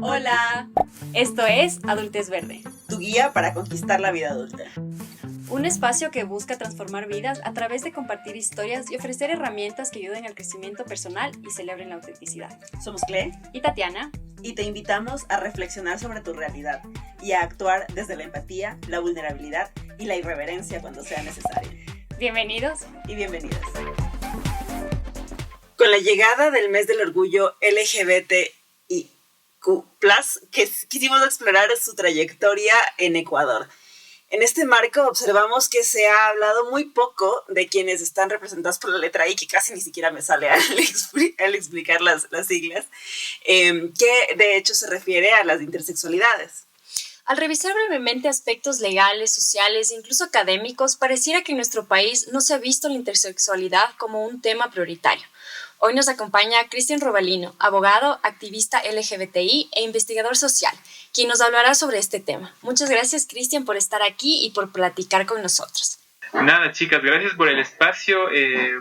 Hola, esto es Adultez Verde, tu guía para conquistar la vida adulta. Un espacio que busca transformar vidas a través de compartir historias y ofrecer herramientas que ayuden al crecimiento personal y celebren la autenticidad. Somos Cle y Tatiana y te invitamos a reflexionar sobre tu realidad y a actuar desde la empatía, la vulnerabilidad y la irreverencia cuando sea necesario. Bienvenidos y bienvenidas. Con la llegada del mes del orgullo LGBTIQ+, quisimos explorar su trayectoria en Ecuador. En este marco observamos que se ha hablado muy poco de quienes están representados por la letra I, que casi ni siquiera me sale al explicar las siglas, que de hecho se refiere a las intersexualidades. Al revisar brevemente aspectos legales, sociales e incluso académicos, pareciera que en nuestro país no se ha visto la intersexualidad como un tema prioritario. Hoy nos acompaña Cristian Robalino, abogado, activista LGBTI e investigador social, quien nos hablará sobre este tema. Muchas gracias, Cristian, por estar aquí y por platicar con nosotros. Nada, chicas, gracias por el espacio,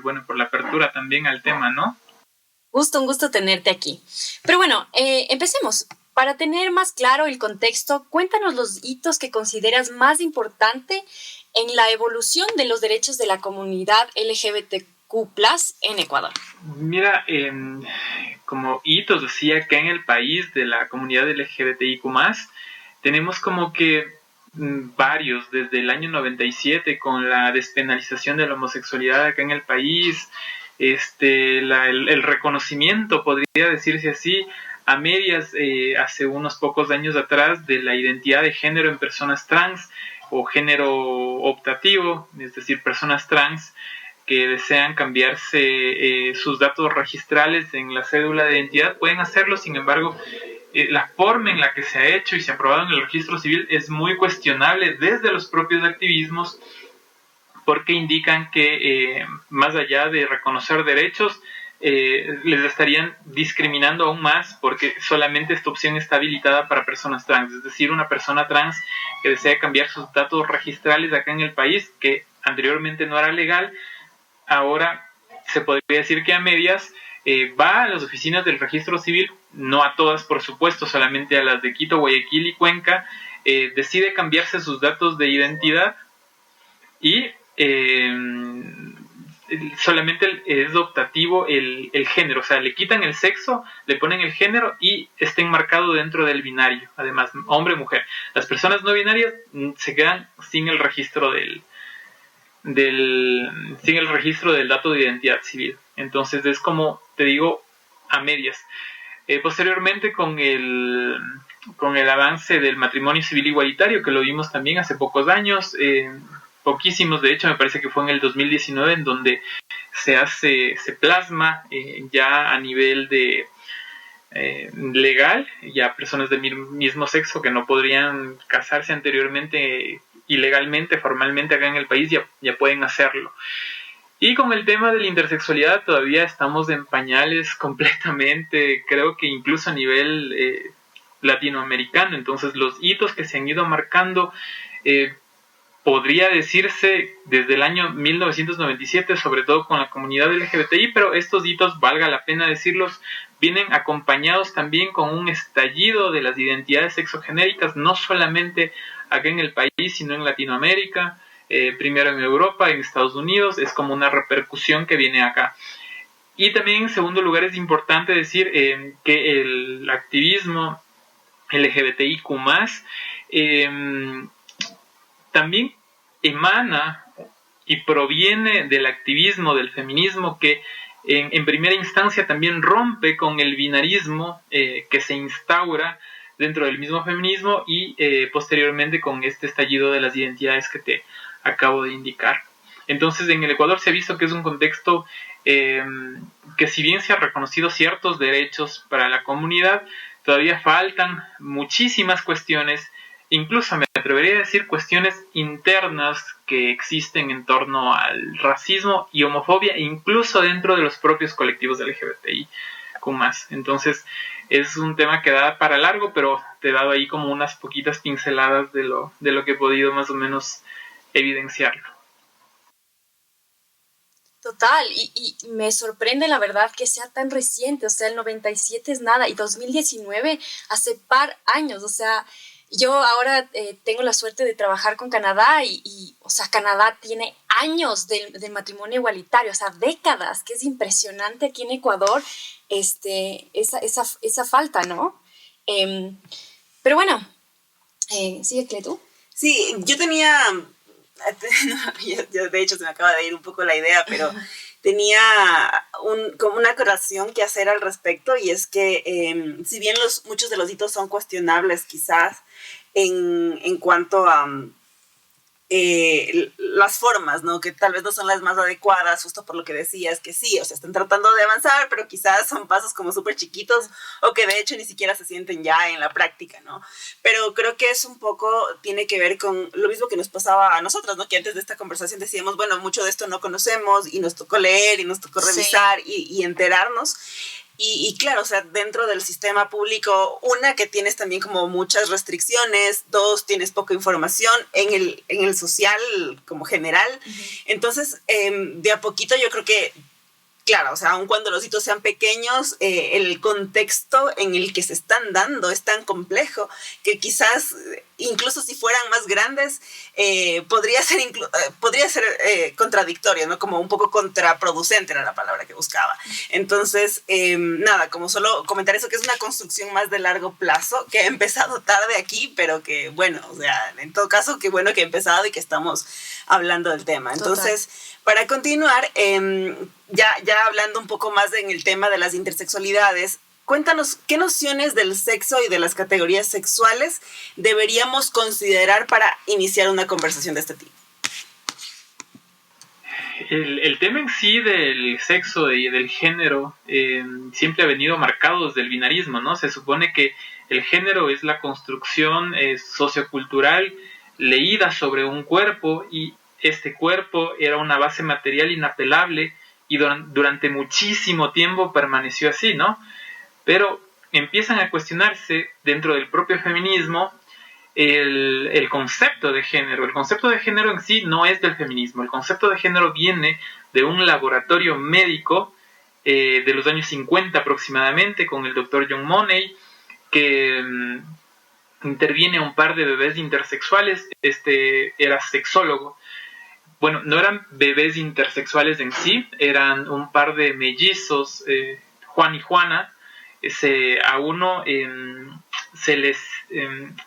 por la apertura también al tema, ¿no? Un gusto tenerte aquí. Pero bueno, empecemos. Para tener más claro el contexto, cuéntanos los hitos que consideras más importantes en la evolución de los derechos de la comunidad LGBTQ+ en Ecuador. Mira, como hitos, así acá en el país de la comunidad LGBTIQ+, tenemos como que varios, desde el año 97 con la despenalización de la homosexualidad acá en el país, el reconocimiento, podría decirse así, a medias hace unos pocos años atrás de la identidad de género en personas trans o género optativo, es decir, personas trans que desean cambiarse sus datos registrales en la cédula de identidad, pueden hacerlo. Sin embargo, la forma en la que se ha hecho y se ha aprobado en el registro civil es muy cuestionable desde los propios activismos, porque indican que más allá de reconocer derechos, les estarían discriminando aún más, porque solamente esta opción está habilitada para personas trans. Es decir, una persona trans que desea cambiar sus datos registrales acá en el país, que anteriormente no era legal, ahora se podría decir que a medias, va a las oficinas del registro civil, no a todas por supuesto, solamente a las de Quito, Guayaquil y Cuenca, decide cambiarse sus datos de identidad y solamente es optativo el género, o sea, le quitan el sexo, le ponen el género y está enmarcado dentro del binario, además, hombre-mujer. Las personas no binarias se quedan sin el registro sin el registro del dato de identidad civil. Entonces es como, te digo, a medias. Posteriormente con el avance del matrimonio civil igualitario, que lo vimos también hace pocos años, poquísimos, de hecho me parece que fue en el 2019, en donde se plasma ya a nivel de legal, ya personas del mismo sexo que no podrían casarse anteriormente ilegalmente, formalmente acá en el país, ya pueden hacerlo. Y con el tema de la intersexualidad todavía estamos en pañales completamente, creo que incluso a nivel latinoamericano. Entonces los hitos que se han ido marcando, podría decirse desde el año 1997, sobre todo con la comunidad LGBTI, pero estos hitos, valga la pena decirlos, vienen acompañados también con un estallido de las identidades sexogenéricas, no solamente acá en el país, sino en Latinoamérica, primero en Europa, en Estados Unidos, es como una repercusión que viene acá. Y también, en segundo lugar, es importante decir que el activismo LGBTIQ+, también emana y proviene del activismo, del feminismo, que en primera instancia también rompe con el binarismo que se instaura dentro del mismo feminismo y posteriormente con este estallido de las identidades que te acabo de indicar. Entonces en el Ecuador se ha visto que es un contexto que, si bien se han reconocido ciertos derechos para la comunidad, todavía faltan muchísimas cuestiones, incluso me atrevería a decir cuestiones internas que existen en torno al racismo y homofobia, incluso dentro de los propios colectivos LGBTI. Entonces es un tema que da para largo, pero te he dado ahí como unas poquitas pinceladas de lo que he podido más o menos evidenciarlo. Total, y me sorprende la verdad que sea tan reciente, o sea, el 97 es nada, y 2019 hace par años, o sea, yo ahora tengo la suerte de trabajar con Canadá o sea, Canadá tiene años del matrimonio igualitario, o sea, décadas, que es impresionante aquí en Ecuador, esa falta, ¿no? Em, pero bueno, sigue, Cletu. Sí, yo tenía, de hecho se me acaba de ir un poco la idea, pero tenía como una aclaración que hacer al respecto, y es que si bien muchos de los hitos son cuestionables quizás en cuanto a las formas, ¿no? Que tal vez no son las más adecuadas, justo por lo que decías, que sí, o sea, están tratando de avanzar, pero quizás son pasos como súper chiquitos o que de hecho ni siquiera se sienten ya en la práctica, ¿no? Pero creo que es un poco, tiene que ver con lo mismo que nos pasaba a nosotros, ¿no? Que antes de esta conversación decíamos, bueno, mucho de esto no conocemos y nos tocó leer y nos tocó revisar y enterarnos. Y claro, o sea, dentro del sistema público, una, que tienes también como muchas restricciones, dos, tienes poca información en el social como general. Entonces, de a poquito yo creo que, claro, o sea, aun cuando los hitos sean pequeños, el contexto en el que se están dando es tan complejo que quizás, incluso si fueran más grandes, podría ser contradictorio, ¿no? Como un poco contraproducente era la palabra que buscaba. Entonces, nada, como solo comentar eso, que es una construcción más de largo plazo, que ha empezado tarde aquí, pero que, bueno, o sea, en todo caso, qué bueno que ha empezado y que estamos hablando del tema. Entonces, para continuar, ya hablando un poco más en el tema de las intersexualidades, cuéntanos qué nociones del sexo y de las categorías sexuales deberíamos considerar para iniciar una conversación de este tipo. El tema en sí del sexo y del género siempre ha venido marcado desde el binarismo, ¿no? Se supone que el género es la construcción sociocultural leída sobre un cuerpo, y este cuerpo era una base material inapelable y durante muchísimo tiempo permaneció así, ¿no? Pero empiezan a cuestionarse dentro del propio feminismo el concepto de género. El concepto de género en sí no es del feminismo. El concepto de género viene de un laboratorio médico de los años 50 aproximadamente, con el doctor John Money, que interviene a un par de bebés intersexuales. Este era sexólogo. Bueno, no eran bebés intersexuales en sí, eran un par de mellizos, Juan y Juana. A uno se les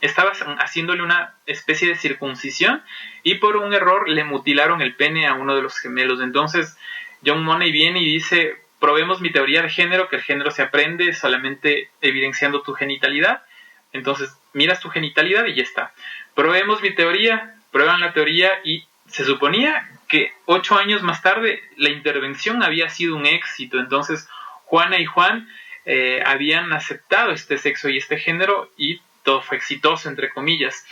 estaba haciéndole una especie de circuncisión, y por un error le mutilaron el pene a uno de los gemelos. Entonces John Money viene y dice: probemos mi teoría de género, que el género se aprende solamente evidenciando tu genitalidad. Entonces miras tu genitalidad y ya está. Probemos mi teoría, prueban la teoría, y se suponía que 8 años más tarde la intervención había sido un éxito. Entonces Juana y Juan habían aceptado este sexo y este género, y todo fue exitoso, entre comillas.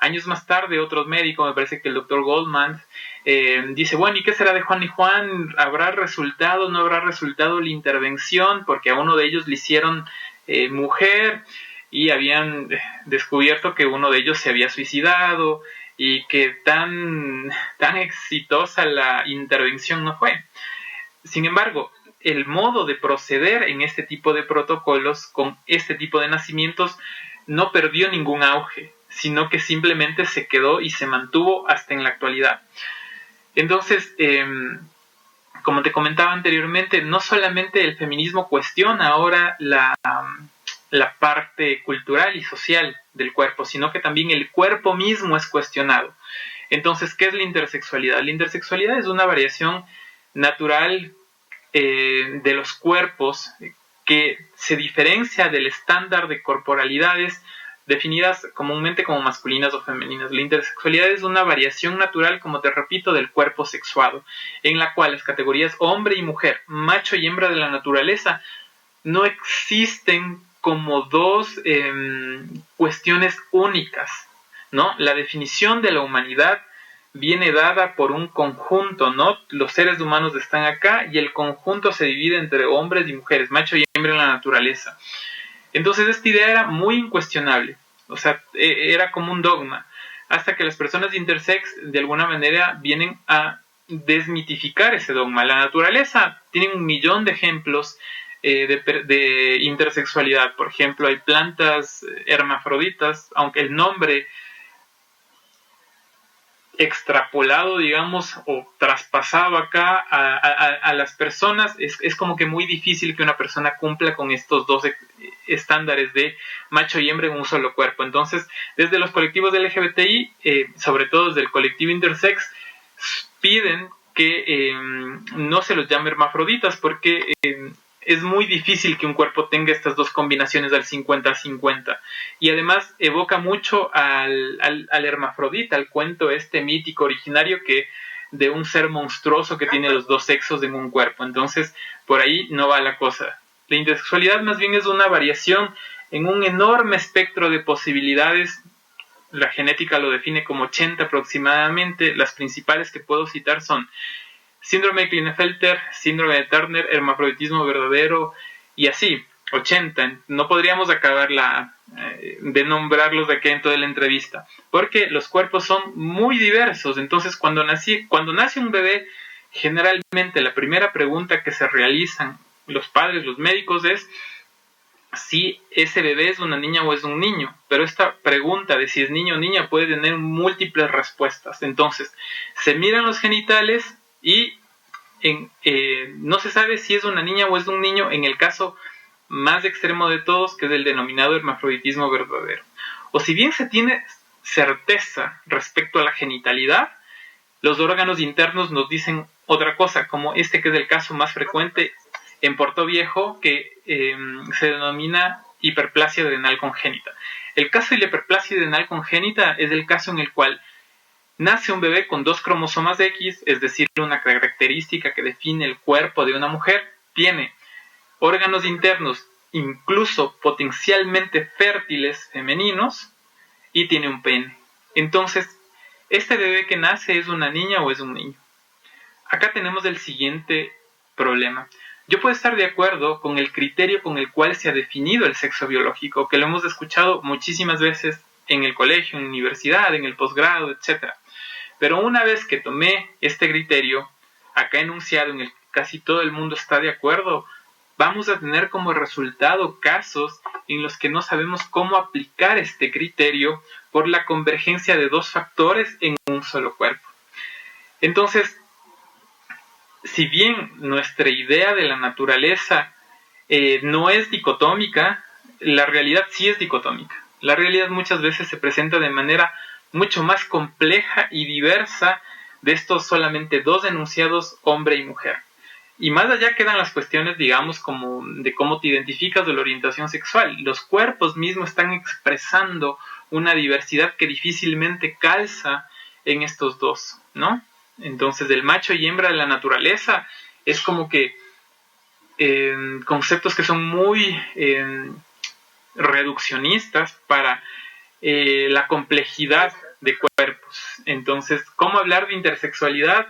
Años más tarde, otro médico, me parece que el doctor Goldman, dice: bueno, ¿y qué será de Juan y Juan? ¿Habrá resultado, no habrá resultado la intervención? Porque a uno de ellos le hicieron mujer, y habían descubierto que uno de ellos se había suicidado, y que tan exitosa la intervención no fue. Sin embargo, el modo de proceder en este tipo de protocolos, con este tipo de nacimientos, no perdió ningún auge, sino que simplemente se quedó y se mantuvo hasta en la actualidad. Entonces, como te comentaba anteriormente, no solamente el feminismo cuestiona ahora la parte cultural y social del cuerpo, sino que también el cuerpo mismo es cuestionado. Entonces, ¿qué es la intersexualidad? La intersexualidad es una variación natural de los cuerpos que se diferencia del estándar de corporalidades definidas comúnmente como masculinas o femeninas. La intersexualidad es una variación natural, como te repito, del cuerpo sexuado, en la cual las categorías hombre y mujer, macho y hembra de la naturaleza, no existen como dos cuestiones únicas, ¿no? La definición de la humanidad viene dada por un conjunto, ¿no? Los seres humanos están acá y el conjunto se divide entre hombres y mujeres, macho y hembra en la naturaleza. Entonces esta idea era muy incuestionable, o sea, era como un dogma, hasta que las personas intersex de alguna manera vienen a desmitificar ese dogma. La naturaleza tiene un millón de ejemplos de intersexualidad. Por ejemplo, hay plantas hermafroditas, aunque el nombre extrapolado, digamos, o traspasado acá a las personas, es como que muy difícil que una persona cumpla con estos dos estándares de macho y hembra en un solo cuerpo. Entonces, desde los colectivos de LGBTI, sobre todo desde el colectivo intersex, piden que no se los llame hermafroditas porque es muy difícil que un cuerpo tenga estas dos combinaciones al 50-50. Y además evoca mucho al hermafrodita, al cuento este mítico originario que de un ser monstruoso que tiene los dos sexos en un cuerpo. Entonces, por ahí no va la cosa. La intersexualidad más bien es una variación en un enorme espectro de posibilidades. La genética lo define como 80 aproximadamente. Las principales que puedo citar son síndrome de Klinefelter, síndrome de Turner, hermafroditismo verdadero y así, 80. No podríamos acabar de nombrarlos de aquí en toda la entrevista, porque los cuerpos son muy diversos. Entonces, cuando nace un bebé, generalmente la primera pregunta que se realizan los padres, los médicos, es si ese bebé es una niña o es un niño. Pero esta pregunta de si es niño o niña puede tener múltiples respuestas. Entonces, se miran los genitales y no se sabe si es una niña o es un niño en el caso más extremo de todos, que es el denominado hermafroditismo verdadero. O si bien se tiene certeza respecto a la genitalidad, los órganos internos nos dicen otra cosa, como este que es el caso más frecuente en Portoviejo, que se denomina hiperplasia adrenal congénita. El caso de la hiperplasia adrenal congénita es el caso en el cual nace un bebé con 2 cromosomas X, es decir, una característica que define el cuerpo de una mujer, tiene órganos internos incluso potencialmente fértiles femeninos y tiene un pene. Entonces, ¿este bebé que nace es una niña o es un niño? Acá tenemos el siguiente problema. Yo puedo estar de acuerdo con el criterio con el cual se ha definido el sexo biológico, que lo hemos escuchado muchísimas veces en el colegio, en la universidad, en el posgrado, etc. Pero una vez que tomé este criterio, acá enunciado, en el que casi todo el mundo está de acuerdo, vamos a tener como resultado casos en los que no sabemos cómo aplicar este criterio por la convergencia de 2 factores en un solo cuerpo. Entonces, si bien nuestra idea de la naturaleza no es dicotómica, la realidad sí es dicotómica. La realidad muchas veces se presenta de manera mucho más compleja y diversa de estos solamente 2 enunciados, hombre y mujer. Y más allá quedan las cuestiones, digamos, como de cómo te identificas de la orientación sexual. Los cuerpos mismos están expresando una diversidad que difícilmente calza en estos 2, ¿no? Entonces, el macho y hembra de la naturaleza es como que conceptos que son muy reduccionistas para la complejidad de cuerpos. Entonces, ¿cómo hablar de intersexualidad?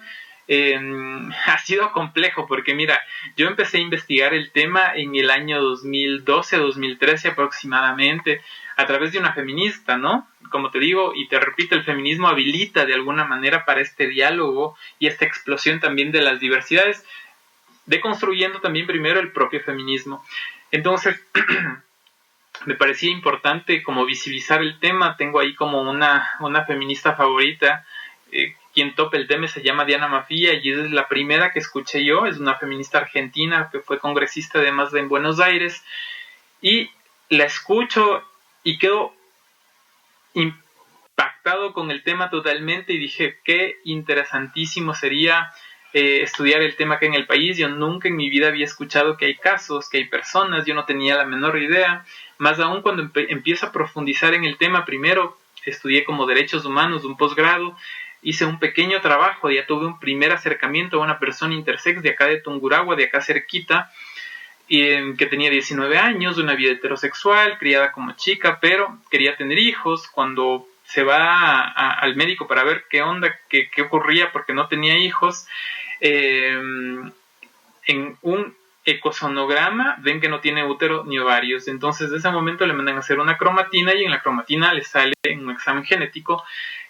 Ha sido complejo porque mira, yo empecé a investigar el tema en el año 2012-2013 aproximadamente a través de una feminista, ¿no? Como te digo y te repito, el feminismo habilita de alguna manera para este diálogo y esta explosión también de las diversidades, deconstruyendo también primero el propio feminismo. Entonces, me parecía importante como visibilizar el tema. Tengo ahí como una feminista favorita, quien topa el tema, se llama Diana Mafia y es la primera que escuché yo. Es una feminista argentina que fue congresista además en Buenos Aires, y la escucho y quedo impactado con el tema totalmente y dije, qué interesantísimo sería estudiar el tema acá en el país. Yo nunca en mi vida había escuchado que hay casos, que hay personas, yo no tenía la menor idea, más aún cuando empiezo a profundizar en el tema. Primero estudié como derechos humanos, un posgrado, hice un pequeño trabajo, ya tuve un primer acercamiento a una persona intersex de acá de Tungurahua, de acá cerquita, que tenía 19 años, una vida heterosexual, criada como chica, pero quería tener hijos. Cuando se va al médico para ver qué onda, qué ocurría porque no tenía hijos, en un ecosonograma ven que no tiene útero ni ovarios. Entonces, de ese momento le mandan a hacer una cromatina y en la cromatina le sale un examen genético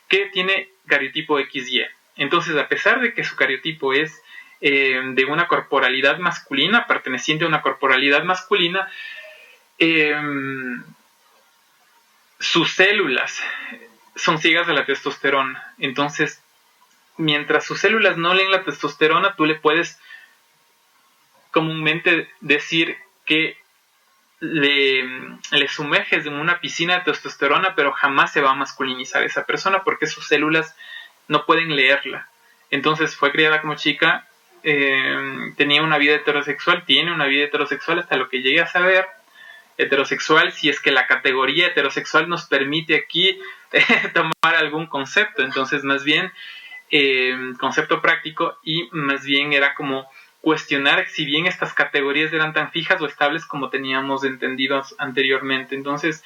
que tiene cariotipo XY. Entonces, a pesar de que su cariotipo es de una corporalidad masculina, perteneciente a una corporalidad masculina, sus células son ciegas a la testosterona. Entonces, mientras sus células no leen la testosterona, tú le puedes comúnmente decir que le sumerges en una piscina de testosterona, pero jamás se va a masculinizar esa persona porque sus células no pueden leerla. Entonces fue criada como chica, tenía una vida heterosexual, tiene una vida heterosexual hasta lo que llegué a saber. Heterosexual, si es que la categoría heterosexual nos permite aquí tomar algún concepto. Entonces, más bien, concepto práctico, y más bien era como cuestionar si bien estas categorías eran tan fijas o estables como teníamos entendidos anteriormente. Entonces,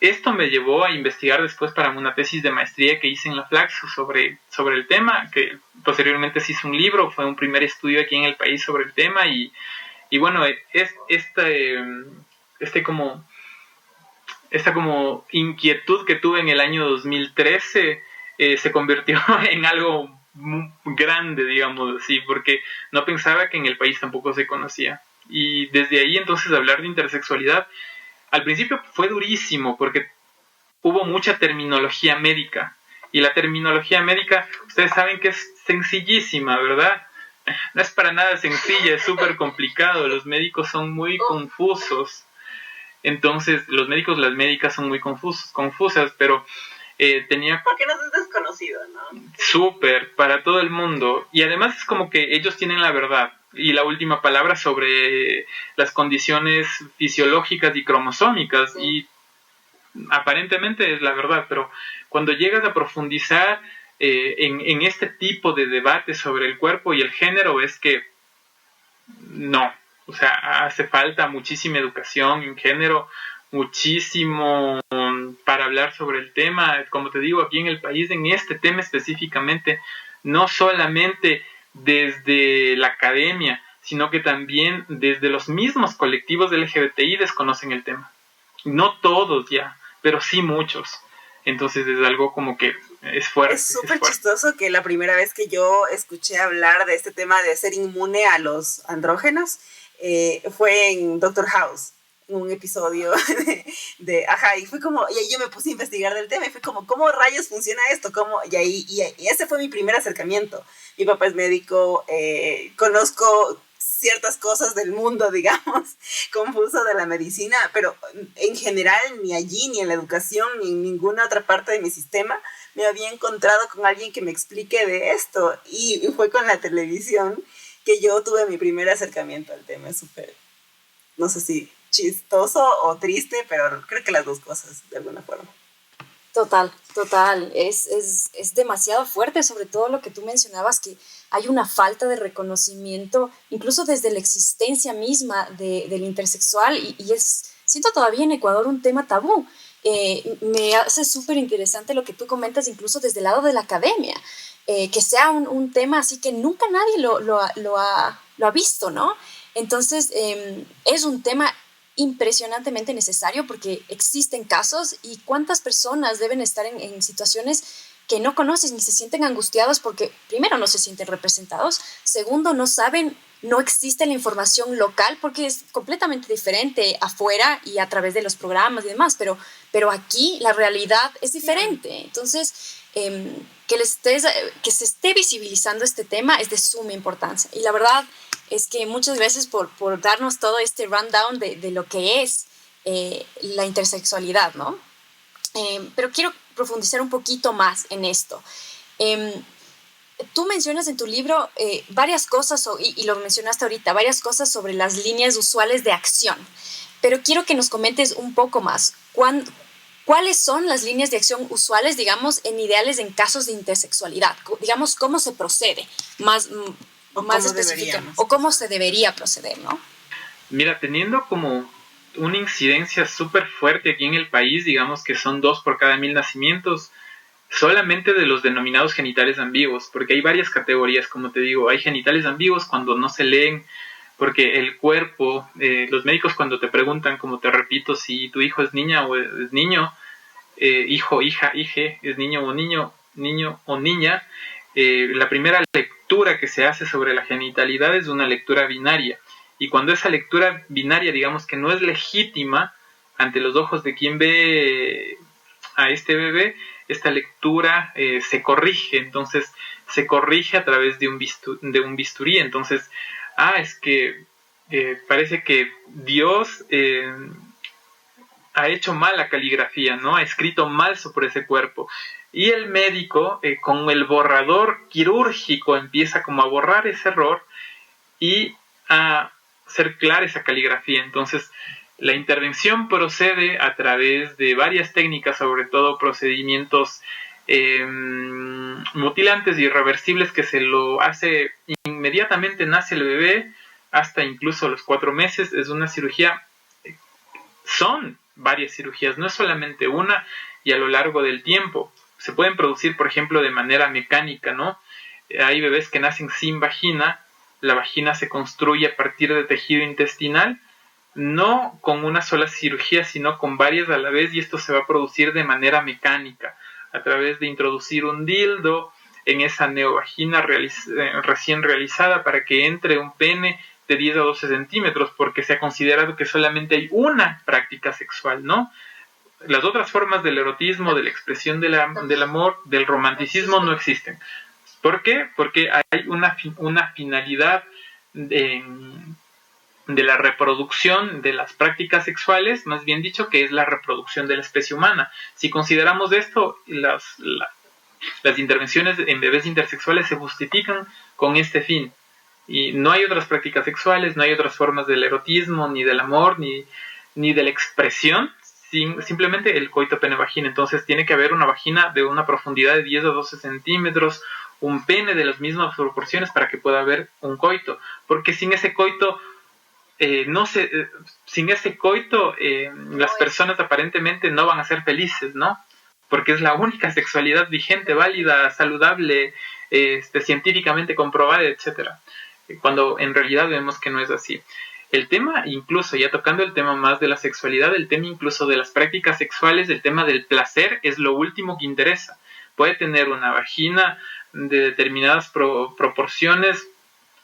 esto me llevó a investigar después para una tesis de maestría que hice en la Flaxo sobre el tema, que posteriormente se hizo un libro, fue un primer estudio aquí en el país sobre el tema, y bueno, esta como inquietud que tuve en el año 2013 se convirtió en algo muy grande, digamos así, porque no pensaba que en el país tampoco se conocía. Y desde ahí entonces hablar de intersexualidad, al principio fue durísimo porque hubo mucha terminología médica. Y la terminología médica, ustedes saben que es sencillísima, ¿verdad? No es para nada sencilla, es súper complicado. Los médicos son muy confusos. Entonces, los médicos, las médicas son muy confusas, pero tenía... Porque no es desconocido, ¿no? Súper, para todo el mundo. Y además es como que ellos tienen la verdad y la última palabra sobre las condiciones fisiológicas y cromosómicas. Y aparentemente es la verdad, pero cuando llegas a profundizar en este tipo de debate sobre el cuerpo y el género, es que no, o sea, hace falta muchísima educación en género, muchísimo para hablar sobre el tema. Como te digo, aquí en el país, en este tema específicamente, no solamente desde la academia, sino que también desde los mismos colectivos LGBTI desconocen el tema. No todos ya, pero sí muchos. Entonces es algo como que es fuerte. Es súper chistoso que la primera vez que yo escuché hablar de este tema de ser inmune a los andrógenos fue en Doctor House, en un episodio ajá, y fue como, y ahí yo me puse a investigar del tema y fue como, ¿cómo rayos funciona esto? Y ese fue mi primer acercamiento. Mi papá es médico, conozco ciertas cosas del mundo, digamos, confuso de la medicina, pero en general ni allí, ni en la educación, ni en ninguna otra parte de mi sistema me había encontrado con alguien que me explique de esto, y fue con la televisión que yo tuve mi primer acercamiento al tema. Es súper, no sé si chistoso o triste, pero creo que las dos cosas, de alguna forma. Total. Es demasiado fuerte, sobre todo lo que tú mencionabas, que hay una falta de reconocimiento, incluso desde la existencia misma del intersexual, y siento todavía en Ecuador un tema tabú. Me hace súper interesante lo que tú comentas, incluso desde el lado de la academia, que sea un tema así que nunca nadie lo ha visto, ¿no? Entonces, es un tema impresionantemente necesario porque existen casos, y cuántas personas deben estar en situaciones que no conocen y se sienten angustiados porque primero no se sienten representados, segundo no saben, no existe la información local porque es completamente diferente afuera y a través de los programas y demás, pero aquí la realidad es diferente. Entonces, que se esté visibilizando este tema es de suma importancia, y la verdad es que muchas gracias por darnos todo este rundown de lo que es la intersexualidad, ¿no? Pero quiero profundizar un poquito más en esto. Tú mencionas en tu libro varias cosas, y lo mencionaste ahorita, varias cosas sobre las líneas usuales de acción, pero quiero que nos comentes un poco más. ¿Cuáles son las líneas de acción usuales, digamos, en ideales en casos de intersexualidad? Digamos, ¿cómo se procede? Más específica, o cómo se debería proceder, ¿no? Mira, teniendo como una incidencia súper fuerte aquí en el país, digamos que son 2 por cada 1000 nacimientos, solamente de los denominados genitales ambiguos, porque hay varias categorías, como te digo, hay genitales ambiguos cuando no se leen, porque el cuerpo, los médicos cuando te preguntan, como te repito, si tu hijo es niña o es niño, hijo, hija, hije, es niño o niño, niño o niña, la primera lectura que se hace sobre la genitalidad es una lectura binaria. Y cuando esa lectura binaria, digamos que no es legítima ante los ojos de quien ve a este bebé, esta lectura se corrige. Entonces se corrige a través de un bisturí. Entonces, es que parece que Dios ha hecho mal la caligrafía, ¿no? Ha escrito mal sobre ese cuerpo. Y el médico, con el borrador quirúrgico, empieza como a borrar ese error y a hacer clara esa caligrafía. Entonces, la intervención procede a través de varias técnicas, sobre todo procedimientos mutilantes y irreversibles, que se lo hace inmediatamente nace el bebé, hasta incluso los 4 meses. Es una cirugía, son varias cirugías, no es solamente una, y a lo largo del tiempo. Se pueden producir, por ejemplo, de manera mecánica, ¿no? Hay bebés que nacen sin vagina, la vagina se construye a partir de tejido intestinal, no con una sola cirugía, sino con varias a la vez, y esto se va a producir de manera mecánica, a través de introducir un dildo en esa neovagina recién realizada para que entre un pene de 10 a 12 centímetros, porque se ha considerado que solamente hay una práctica sexual, ¿no? Las otras formas del erotismo, de la expresión del amor, del romanticismo no existen. ¿Por qué? Porque hay una finalidad de la reproducción de las prácticas sexuales, más bien dicho, que es la reproducción de la especie humana. Si consideramos esto, las intervenciones en bebés intersexuales se justifican con este fin. Y no hay otras prácticas sexuales, no hay otras formas del erotismo, ni del amor, ni de la expresión, simplemente el coito pene-vagina. Entonces tiene que haber una vagina de una profundidad de 10 a 12 centímetros, un pene de las mismas proporciones para que pueda haber un coito. Porque sin ese coito, las personas aparentemente no van a ser felices, ¿no? Porque es la única sexualidad vigente, válida, saludable, científicamente comprobada, etcétera. Cuando en realidad vemos que no es así. El tema, incluso ya tocando el tema más de la sexualidad, el tema incluso de las prácticas sexuales, el tema del placer es lo último que interesa. Puede tener una vagina de determinadas proporciones,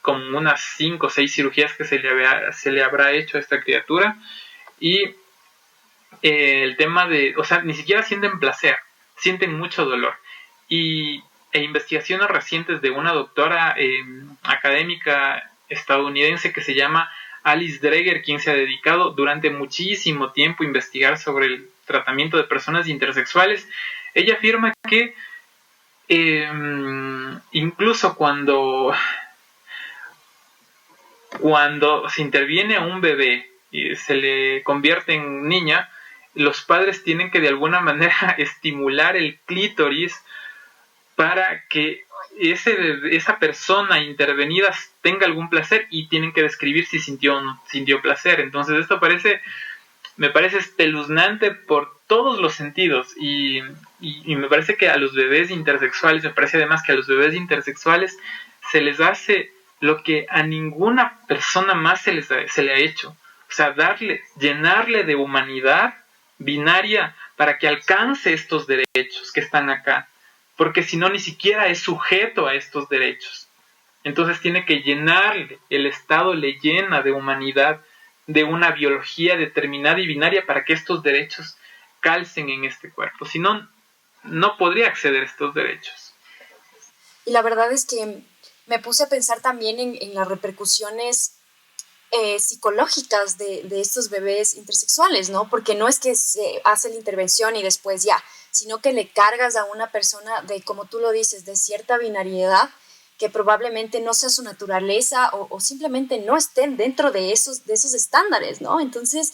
con unas 5 o 6 cirugías que se le habrá hecho a esta criatura, y el tema de, o sea, ni siquiera sienten placer, sienten mucho dolor. E investigaciones recientes de una doctora académica estadounidense que se llama Alice Dreger, quien se ha dedicado durante muchísimo tiempo a investigar sobre el tratamiento de personas intersexuales. Ella afirma que incluso cuando se interviene a un bebé y se le convierte en niña, los padres tienen que de alguna manera estimular el clítoris para que esa persona intervenida tenga algún placer, y tienen que describir si sintió o no sintió placer. Entonces esto me parece espeluznante por todos los sentidos, y me parece que a los bebés intersexuales, me parece además que a los bebés intersexuales se les hace lo que a ninguna persona más se le ha hecho. O sea, llenarle de humanidad binaria para que alcance estos derechos que están acá, porque si no, ni siquiera es sujeto a estos derechos. Entonces tiene que llenarle, el Estado le llena de humanidad, de una biología determinada y binaria para que estos derechos calcen en este cuerpo. Si no, no podría acceder a estos derechos. Y la verdad es que me puse a pensar también en las repercusiones psicológicas de estos bebés intersexuales, ¿no? Porque no es que se hace la intervención y después ya, sino que le cargas a una persona de, como tú lo dices, de cierta binariedad que probablemente no sea su naturaleza o simplemente no estén dentro de esos estándares, ¿no? Entonces,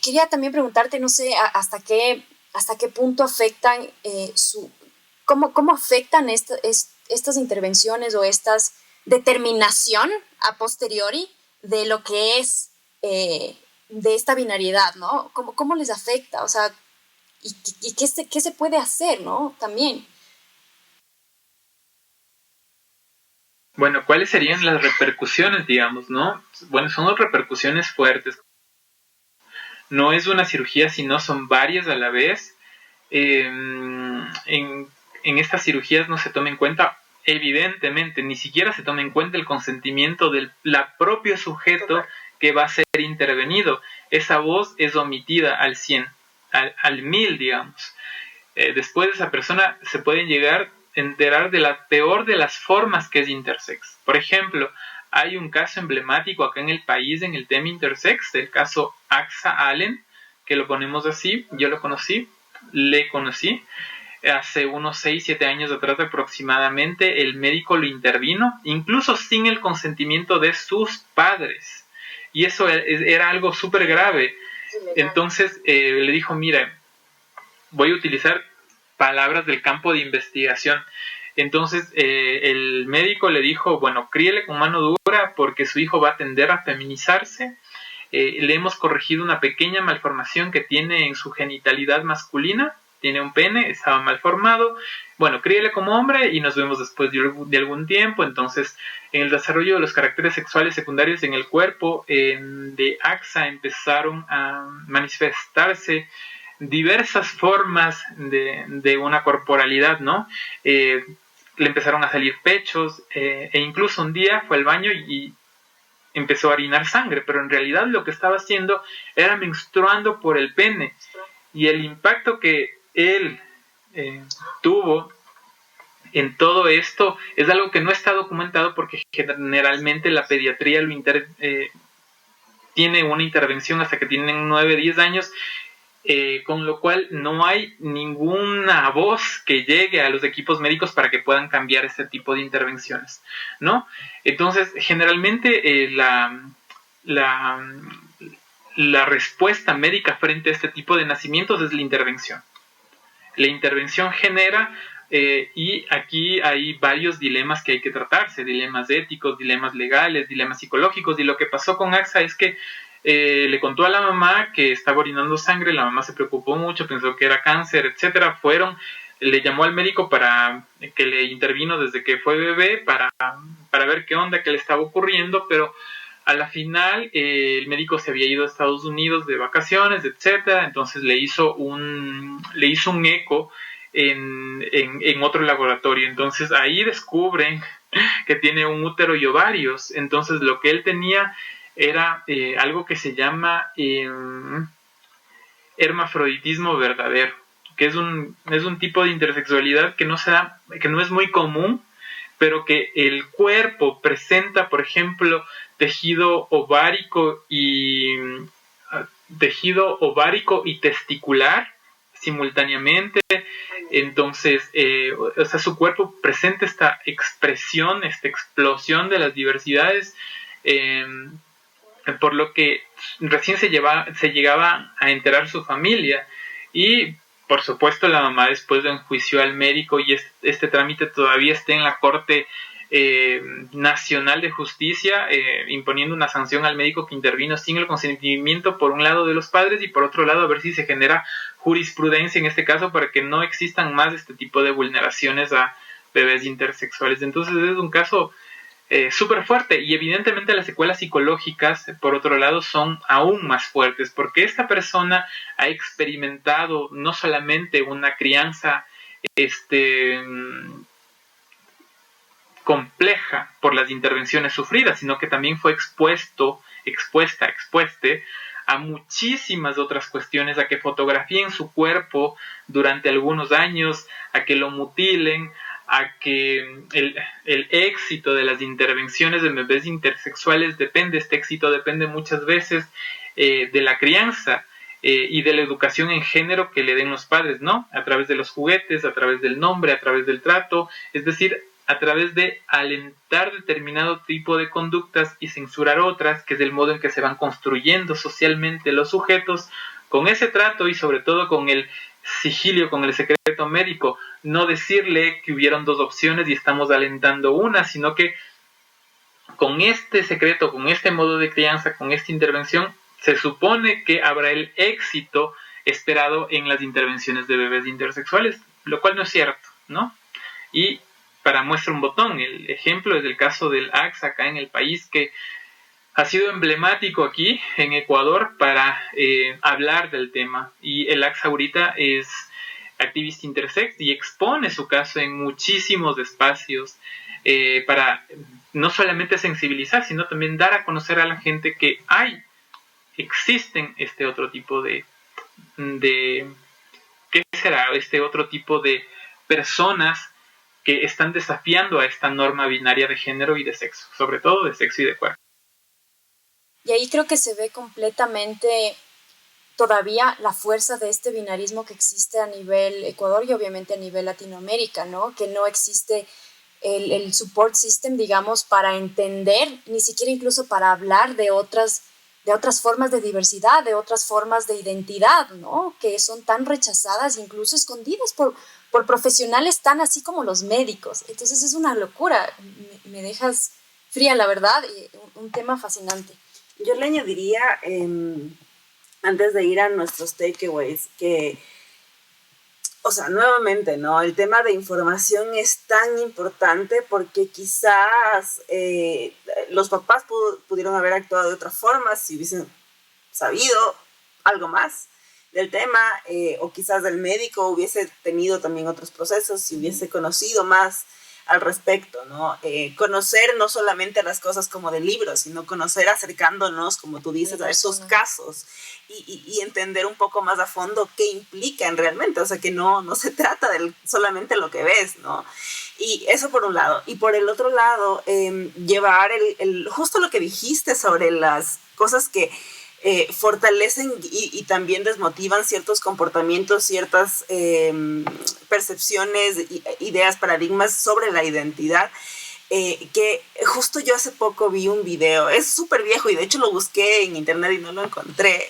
quería también preguntarte, no sé, hasta qué punto afectan cómo afectan estas intervenciones o estas determinación a posteriori de lo que es de esta binariedad, ¿no? ¿Cómo les afecta? O sea, ¿y qué se puede hacer, ¿no? También. Bueno, ¿cuáles serían las repercusiones, digamos, no? Bueno, son repercusiones fuertes. No es una cirugía, sino son varias a la vez. en estas cirugías no se toma en cuenta, evidentemente, ni siquiera se toma en cuenta el consentimiento del propio sujeto que va a ser intervenido. Esa voz es omitida al 100, al 1000, digamos. Después de esa persona se pueden llegar a enterar de la peor de las formas que es intersex. Por ejemplo, hay un caso emblemático acá en el país en el tema intersex, el caso Axa Allen, que lo ponemos así. Yo le conocí hace unos 6-7 años atrás aproximadamente. El médico lo intervino, incluso sin el consentimiento de sus padres. Y eso era algo súper grave. Entonces le dijo, mira, voy a utilizar palabras del campo de investigación. Entonces el médico le dijo, bueno, críele con mano dura porque su hijo va a tender a feminizarse. Le hemos corregido una pequeña malformación que tiene en su genitalidad masculina. Tiene un pene, estaba mal formado. Bueno, críele como hombre y nos vemos después de algún tiempo. Entonces, en el desarrollo de los caracteres sexuales secundarios en el cuerpo de Axa empezaron a manifestarse diversas formas de una corporalidad, ¿no? Le empezaron a salir pechos e incluso un día fue al baño y empezó a orinar sangre, pero en realidad lo que estaba haciendo era menstruando por el pene. Y el impacto que él tuvo en todo esto es algo que no está documentado porque generalmente la pediatría tiene una intervención hasta que tienen 9-10 años, con lo cual no hay ninguna voz que llegue a los equipos médicos para que puedan cambiar este tipo de intervenciones, ¿no? Entonces, generalmente la respuesta médica frente a este tipo de nacimientos es la intervención. La intervención genera, y aquí hay varios dilemas que hay que tratarse, dilemas éticos, dilemas legales, dilemas psicológicos, y lo que pasó con Axa es que le contó a la mamá que estaba orinando sangre, la mamá se preocupó mucho, pensó que era cáncer, etcétera. Le llamó al médico para que le intervino desde que fue bebé para ver qué onda, qué le estaba ocurriendo, pero a la final el médico se había ido a Estados Unidos de vacaciones, etcétera. Entonces le hizo un eco en otro laboratorio. Entonces ahí descubren que tiene un útero y ovarios. Entonces lo que él tenía era algo que se llama hermafroditismo verdadero, que es un tipo de intersexualidad que no es muy común, pero que el cuerpo presenta, por ejemplo, tejido ovárico y testicular simultáneamente. Entonces, su cuerpo presenta esta expresión, esta explosión de las diversidades, por lo que recién se llegaba a enterar su familia. Y por supuesto la mamá después lo enjuició al médico y este trámite todavía está en la Corte Nacional de Justicia, imponiendo una sanción al médico que intervino sin el consentimiento, por un lado, de los padres, y por otro lado a ver si se genera jurisprudencia en este caso para que no existan más este tipo de vulneraciones a bebés intersexuales. Entonces es un caso súper fuerte, y evidentemente las secuelas psicológicas, por otro lado, son aún más fuertes porque esta persona ha experimentado no solamente una crianza compleja por las intervenciones sufridas, sino que también fue expuesta a muchísimas otras cuestiones, a que fotografíen su cuerpo durante algunos años, a que lo mutilen, a que el éxito de las intervenciones de bebés intersexuales este éxito depende muchas veces de la crianza y de la educación en género que le den los padres, ¿no? A través de los juguetes, a través del nombre, a través del trato, es decir, a través de alentar determinado tipo de conductas y censurar otras, que es el modo en que se van construyendo socialmente los sujetos, con ese trato y sobre todo con el sigilio, con el secreto médico. No decirle que hubieron dos opciones y estamos alentando una, sino que con este secreto, con este modo de crianza, con esta intervención, se supone que habrá el éxito esperado en las intervenciones de bebés intersexuales, lo cual no es cierto, ¿no? Y para muestra un botón, el ejemplo es el caso del Axa acá en el país, que ha sido emblemático aquí en Ecuador para hablar del tema. Y el Axa ahorita activista intersex y expone su caso en muchísimos espacios para no solamente sensibilizar, sino también dar a conocer a la gente que existen este otro tipo ¿qué será? Este otro tipo de personas que están desafiando a esta norma binaria de género y de sexo, sobre todo de sexo y de cuerpo. Y ahí creo que se ve completamente todavía la fuerza de este binarismo que existe a nivel Ecuador y obviamente a nivel Latinoamérica, ¿no? Que no existe el support system, digamos, para entender, ni siquiera incluso para hablar de otras formas de diversidad, de otras formas de identidad, ¿no? Que son tan rechazadas, incluso escondidas por profesionales tan así como los médicos. Entonces es una locura, me dejas fría, la verdad, y un tema fascinante. Yo le añadiría, antes de ir a nuestros takeaways, que, o sea, nuevamente, ¿no? El tema de información es tan importante porque quizás los papás pudieron haber actuado de otra forma si hubiesen sabido algo más del tema, o quizás el médico hubiese tenido también otros procesos, si hubiese conocido más al respecto, ¿no? Conocer no solamente las cosas como de libros, sino conocer acercándonos, como tú dices, a esos casos y entender un poco más a fondo qué implican realmente, o sea, que no se trata de solamente lo que ves, ¿no? Y eso por un lado. Y por el otro lado, llevar justo lo que dijiste sobre las cosas que fortalecen y también desmotivan ciertos comportamientos, ciertas percepciones, ideas, paradigmas sobre la identidad. Que justo yo hace poco vi un video, es súper viejo y de hecho lo busqué en internet y no lo encontré,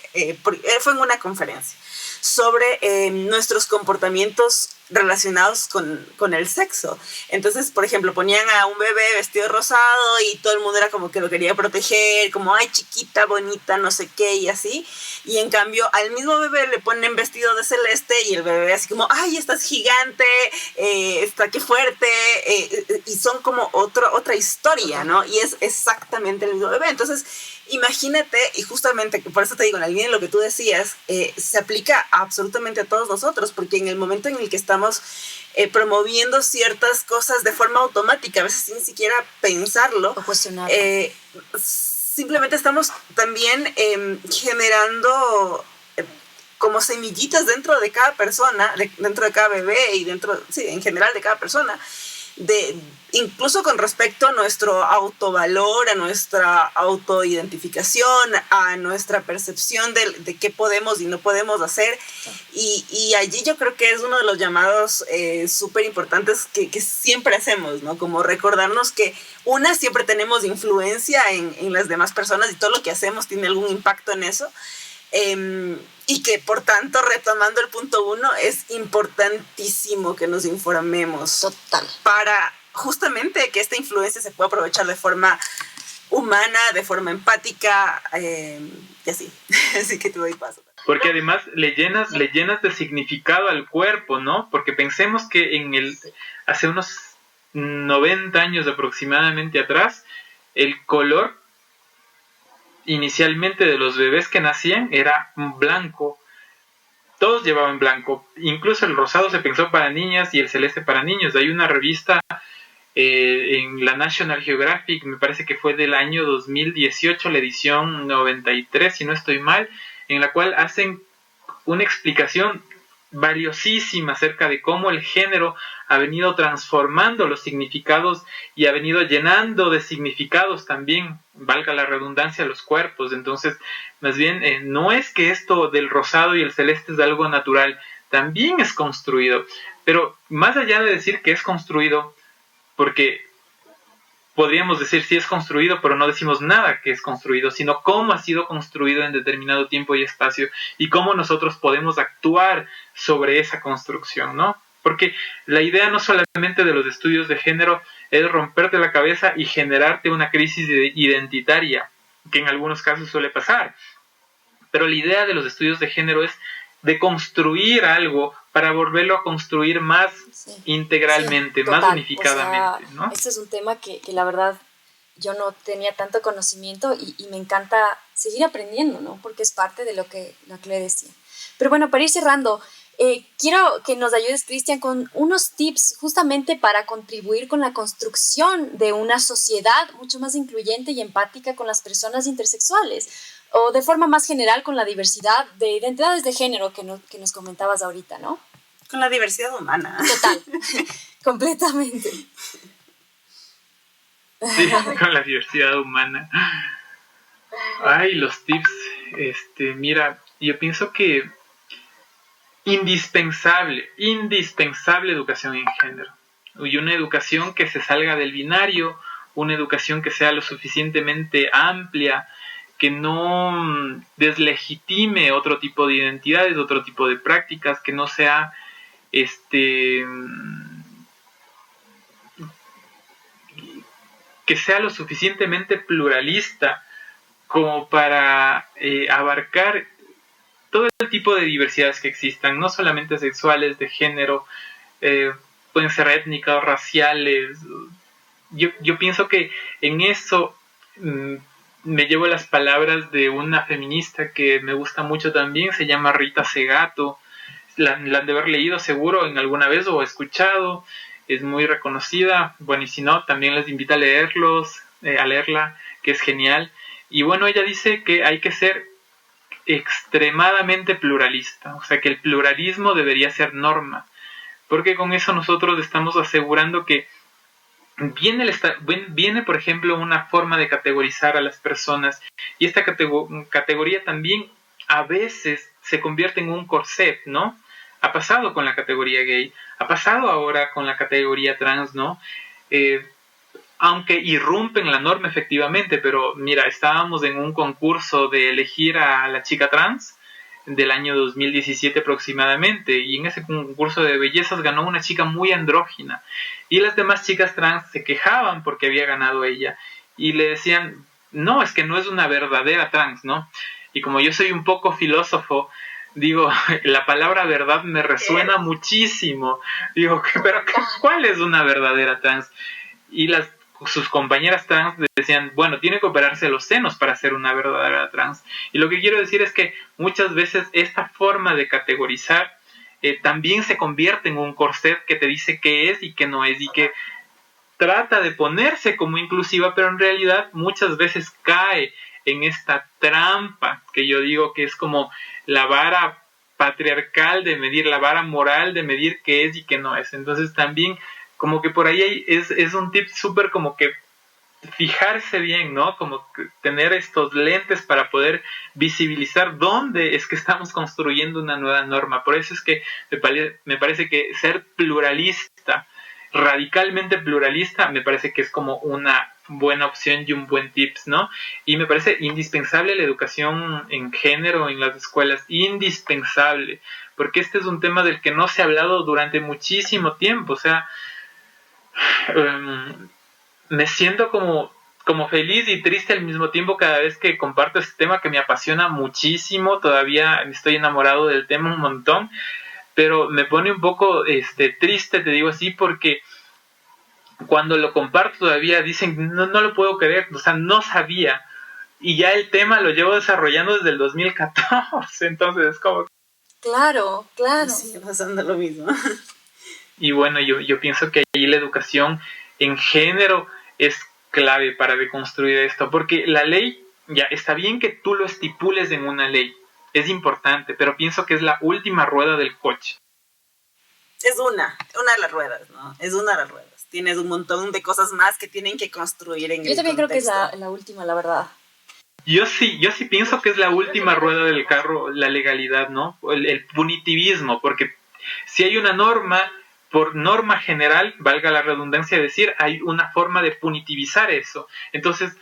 fue en una conferencia sobre nuestros comportamientos relacionados con el sexo. Entonces, por ejemplo, ponían a un bebé vestido rosado y todo el mundo era como que lo quería proteger, como, ay, chiquita, bonita, no sé qué, y así. Y en cambio, al mismo bebé le ponen vestido de celeste y el bebé así como, ay, estás gigante, qué fuerte, y son como otra historia, ¿no? Y es exactamente el mismo bebé. Entonces, imagínate, y justamente por eso te digo, en la línea de lo que tú decías, se aplica absolutamente a todos nosotros, porque en el momento en el que estamos promoviendo ciertas cosas de forma automática, a veces sin siquiera pensarlo, o cuestionarlo, simplemente estamos también generando como semillitas dentro de cada persona, dentro de cada bebé y en general de cada persona, incluso con respecto a nuestro autovalor, a nuestra autoidentificación, a nuestra percepción de qué podemos y no podemos hacer. Y allí yo creo que es uno de los llamados súper importantes que siempre hacemos, ¿no? Como recordarnos que siempre tenemos influencia en las demás personas y todo lo que hacemos tiene algún impacto en eso. Y que por tanto, retomando el punto 1, es importantísimo que nos informemos. Total. Para justamente que esta influencia se pueda aprovechar de forma humana, de forma empática, y así. Así que te doy paso. Porque además le llenas de significado al cuerpo, ¿no? Porque pensemos que hace unos 90 años aproximadamente atrás, el color inicialmente de los bebés que nacían era blanco. Todos llevaban blanco. Incluso el rosado se pensó para niñas y el celeste para niños. Hay una revista en la National Geographic, me parece que fue del año 2018, la edición 93, si no estoy mal, en la cual hacen una explicación valiosísima acerca de cómo el género ha venido transformando los significados y ha venido llenando de significados también, valga la redundancia, los cuerpos. Entonces, más bien, no es que esto del rosado y el celeste es algo natural, también es construido. Pero más allá de decir que es construido, porque podríamos decir si es construido, pero no decimos nada que es construido, sino cómo ha sido construido en determinado tiempo y espacio y cómo nosotros podemos actuar sobre esa construcción, ¿no? Porque la idea no solamente de los estudios de género es romperte la cabeza y generarte una crisis identitaria, que en algunos casos suele pasar, pero la idea de los estudios de género es de construir algo para volverlo a construir más integralmente, más unificadamente, ¿no? Este es un tema que la verdad yo no tenía tanto conocimiento y me encanta seguir aprendiendo, ¿no? Porque es parte de lo que le decía. Pero bueno, para ir cerrando, quiero que nos ayudes, Cristian, con unos tips justamente para contribuir con la construcción de una sociedad mucho más incluyente y empática con las personas intersexuales, o de forma más general con la diversidad de identidades de género que nos comentabas ahorita, ¿no? Con la diversidad humana. Total, completamente. Sí, con la diversidad humana. Ay, los tips. Mira, yo pienso que indispensable educación en género. Y una educación que se salga del binario, una educación que sea lo suficientemente amplia, que no deslegitime otro tipo de identidades, otro tipo de prácticas, que no sea que sea lo suficientemente pluralista como para abarcar todo el tipo de diversidades que existan, no solamente sexuales, de género, pueden ser étnicas, raciales. Yo pienso que en eso me llevo las palabras de una feminista que me gusta mucho también, se llama Rita Segato. La han de haber leído seguro en alguna vez o escuchado, es muy reconocida. Bueno, y si no, también les invito a leerla, que es genial. Y bueno, ella dice que hay que ser extremadamente pluralista, o sea que el pluralismo debería ser norma, porque con eso nosotros estamos asegurando que viene por ejemplo una forma de categorizar a las personas, y esta categoría también a veces se convierte en un corset, ¿no? Ha pasado con la categoría gay, ha pasado ahora con la categoría trans, ¿no? Aunque irrumpen la norma efectivamente, pero mira, estábamos en un concurso de elegir a la chica trans del año 2017 aproximadamente, y en ese concurso de bellezas ganó una chica muy andrógina, y las demás chicas trans se quejaban porque había ganado ella, y le decían, no, es que no es una verdadera trans, ¿no? Y como yo soy un poco filósofo, digo, la palabra verdad me resuena muchísimo. Digo, pero ¿cuál es una verdadera trans? Y sus compañeras trans decían, bueno, tiene que operarse los senos para ser una verdadera trans. Y lo que quiero decir es que muchas veces esta forma de categorizar también se convierte en un corset que te dice qué es y qué no es, y que trata de ponerse como inclusiva, pero en realidad muchas veces cae en esta trampa que yo digo que es como la vara patriarcal de medir, la vara moral de medir qué es y qué no es. Entonces también como que por ahí es un tip súper como que fijarse bien, ¿no? Como que tener estos lentes para poder visibilizar dónde es que estamos construyendo una nueva norma. Por eso es que me parece que ser pluralista, radicalmente pluralista, me parece que es como una buena opción y un buen tips, ¿no? Y me parece indispensable la educación en género en las escuelas, indispensable, porque este es un tema del que no se ha hablado durante muchísimo tiempo. O sea, me siento como feliz y triste al mismo tiempo cada vez que comparto este tema que me apasiona muchísimo. Todavía estoy enamorado del tema un montón, pero me pone un poco triste, te digo así, porque cuando lo comparto todavía dicen, no lo puedo creer, o sea, no sabía, y ya el tema lo llevo desarrollando desde el 2014, entonces es como... Claro. Sí, pasando lo mismo. Y bueno, yo pienso que ahí la educación en género es clave para deconstruir esto, porque la ley, ya está bien que tú lo estipules en una ley, es importante, pero pienso que es la última rueda del coche. Es una de las ruedas, ¿no? Es una de las ruedas. Tienes un montón de cosas más que tienen que construir en el contexto. Yo también creo que es la última, la verdad. Yo sí pienso que es la última rueda del carro, la legalidad, ¿no? El punitivismo, porque si hay una norma, por norma general, valga la redundancia decir, hay una forma de punitivizar eso. Entonces,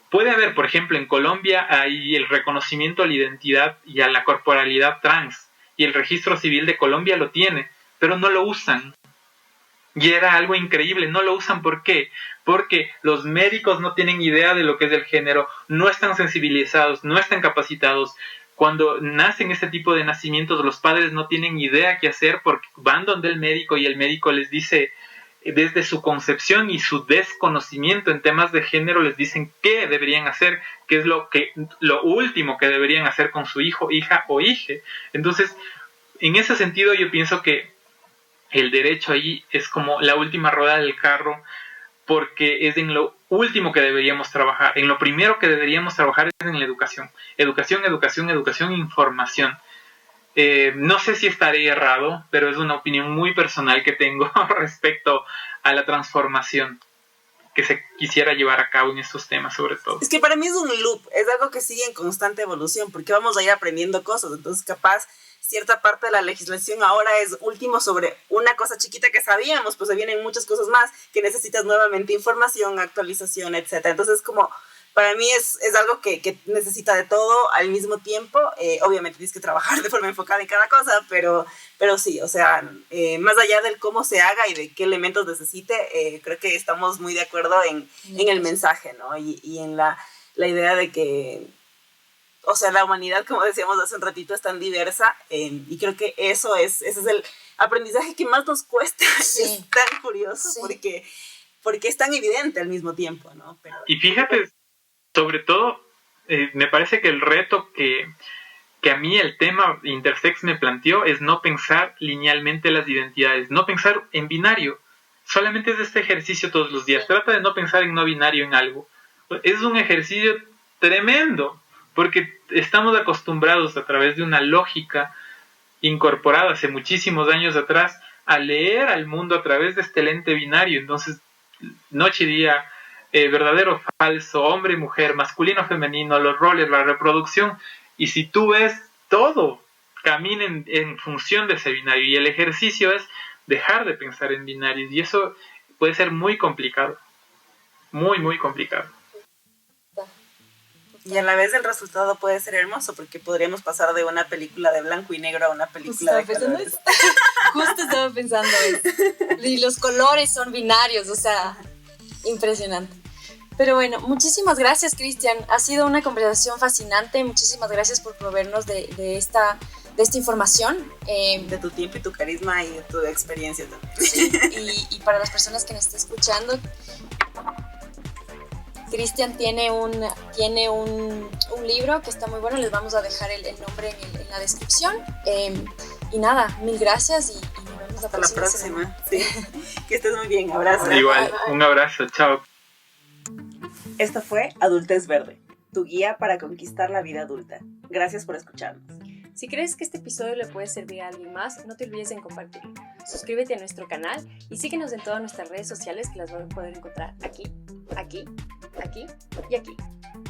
puede haber, por ejemplo, en Colombia hay el reconocimiento a la identidad y a la corporalidad trans, y el registro civil de Colombia lo tiene, pero no lo usan. Y era algo increíble, no lo usan. ¿Por qué? Porque los médicos no tienen idea de lo que es el género, no están sensibilizados, no están capacitados. Cuando nacen este tipo de nacimientos, los padres no tienen idea qué hacer porque van donde el médico y el médico les dice, desde su concepción y su desconocimiento en temas de género, les dicen qué deberían hacer, qué es lo último que deberían hacer con su hijo, hija o hije. Entonces, en ese sentido yo pienso que el derecho ahí es como la última rueda del carro, porque es en lo último que deberíamos trabajar. En lo primero que deberíamos trabajar es en la educación. Educación, educación, educación, información. No sé si estaré errado, pero es una opinión muy personal que tengo respecto a la transformación que se quisiera llevar a cabo en estos temas, sobre todo. Es que para mí es un loop, es algo que sigue en constante evolución, porque vamos a ir aprendiendo cosas. Entonces, capaz, cierta parte de la legislación ahora es último sobre una cosa chiquita que sabíamos, pues se vienen muchas cosas más que necesitas nuevamente información, actualización, etcétera. Entonces, como para mí es algo que necesita de todo al mismo tiempo. Obviamente tienes que trabajar de forma enfocada en cada cosa, pero sí, o sea, más allá del cómo se haga y de qué elementos necesite, creo que estamos muy de acuerdo en el mensaje, ¿no? Y en la idea de que, o sea, la humanidad, como decíamos hace un ratito, es tan diversa, y creo que ese es el aprendizaje que más nos cuesta. Sí. Y es tan curioso, sí, porque es tan evidente al mismo tiempo, ¿no? Y fíjate, sobre todo, me parece que el reto que a mí el tema intersex me planteó es no pensar linealmente las identidades, no pensar en binario. Solamente es este ejercicio todos los días. Trata de no pensar en no binario en algo. Es un ejercicio tremendo, porque estamos acostumbrados a través de una lógica incorporada hace muchísimos años atrás a leer al mundo a través de este lente binario. Entonces, noche y día, verdadero, falso, hombre y mujer, masculino, femenino, los roles, la reproducción, y si tú ves, todo camina en función de ese binario, y el ejercicio es dejar de pensar en binarios, y eso puede ser muy complicado, muy, muy complicado. Y a la vez el resultado puede ser hermoso, porque podríamos pasar de una película de blanco y negro a una película de colores. Justo estaba pensando eso. Y los colores son binarios, o sea, impresionante. Pero bueno, muchísimas gracias, Cristian. Ha sido una conversación fascinante. Muchísimas gracias por proveernos de esta información. De tu tiempo y tu carisma y de tu experiencia también. Sí, y para las personas que nos están escuchando, Cristian tiene un libro que está muy bueno. Les vamos a dejar el nombre en la descripción. Y nada, mil gracias y nos vemos hasta la próxima. Sí. Que estés muy bien. Abrazo. Igual, un abrazo. Chao. Esto fue Adultez Verde, tu guía para conquistar la vida adulta. Gracias por escucharnos. Si crees que este episodio le puede servir a alguien más, no te olvides en compartirlo. Suscríbete a nuestro canal y síguenos en todas nuestras redes sociales, que las vas a poder encontrar aquí y aquí.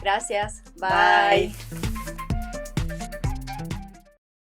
Gracias. Bye.